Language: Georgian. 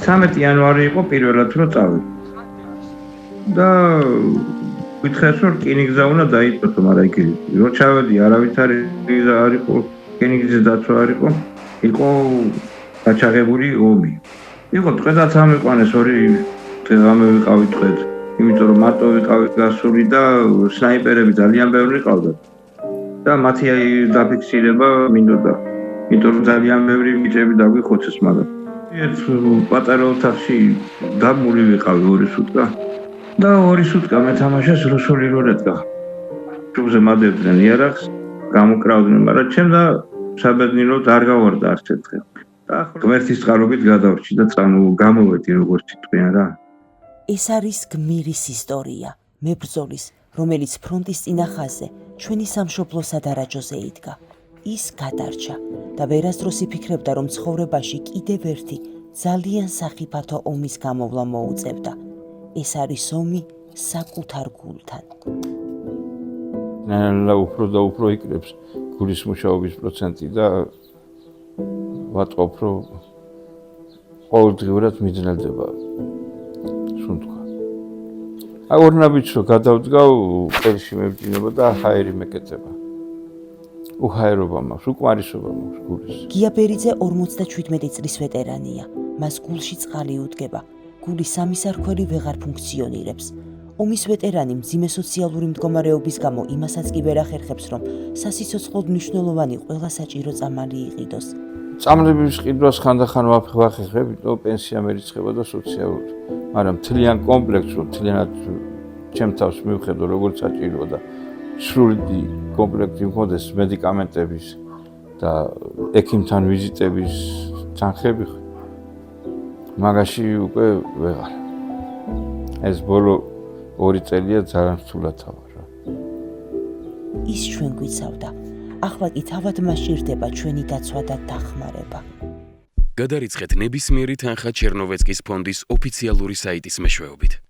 13 იანვარი იყო პირველად რომ წავედი. და ვითხეს რომ რკინიგზა უნდა დაიწყო, მაგრამ იქ რო ჩავედი არავით არ იყო, რკინიგზის დაცვა არ იყო, იყო გაჩაღებული ომი. იყო დღესაც ამიყვანეს ორი დღე ვიყავით დღეს, იმიტომ რომ მარტო ვიყავით გასული და სნაიპერები ძალიან ბევრი ყავდათ. და მათი დაფიქსირება მინდოდა. იმიტომ რომ ძალიან ბევრი მიწები დაგვიხოცეს მაგრამ. ეს პატარა ოთახში დამული ვიყავი 2 სუტკა. და 2 სუტკა მეთამაშეს რუსული რულეტკა. ჯუბზე მადებდნენ იარაღს, გამოკრავდნენ, მაგრამ ჩემდა საბედნიეროდ არ გავარდა არც ერთხელ. და ღმერთის წყალობით გადავრჩი და გამოვედი როგორც იტყვიან რა. ეს არის გმირის ისტორია, მებრძოლის, რომელიც ფრონტის წინა ხაზზე ჩვენი სამშობლოს სადარაჯოზე იდგა. ის გადარჩა და ვერასდროს იფიქრებდა, რომ ცხოვრებაში კიდევ ერთი ძალიან სახიფათო ომის გამოვლა მოუწევდა. ეს არის ომი საკუთარ გულთან. ნელა უფრო და უფრო იკრებს გულის მუშაობის პროცენტი და ვატყობ, რომ ყოველდღიურად მიძნელდება სუნთქვა. ორნაბიჯს რო გადავდგავ, ყელში მებჭინება და ჰაერი მეკეთება. უჰაერობა მაქვს, უკმარისობა მაქვს გულის. გია ბერიძე 57 წლის ვეტერანია. მას გულში წყალი უდგება. გული სამისარქველი ვეღარ ფუნქციონირებს. ომის ვეტერანი მძიმე სოციალური მდგომარეობის გამო იმასაც კი ვერ ახერხებს, რომ სასიცოცხლოდ მნიშვნელოვანი ყველა საჭირო წამალი იყიდოს. წამლების ყიდვას ხანდახან ვახერხებ, იმიტომ პენსია მერიცხება და სოციალურად. მაგრამ მთლიან კომპლექსს რომ მთლიანად ჩემ თავს მივხედო, როგორც საჭიროა და სრული კომპლექტი მქონდეს მედიკამენტების და ექიმთან ვიზიტების თანხები, მაგაში უკვე ვეღარ. ეს ბოლო 2 წელია ძალიან რთულად ვარ. ის ჩვენ გვიცავდა. ახლა კი თავად მას ჭირდება ჩვენი დაცვა და დახმარება. გადარიცხეთ ნებისმიერი თანხა ჩერნოვეცკის ფონდის ოფიციალური საიტის მეშვეობით.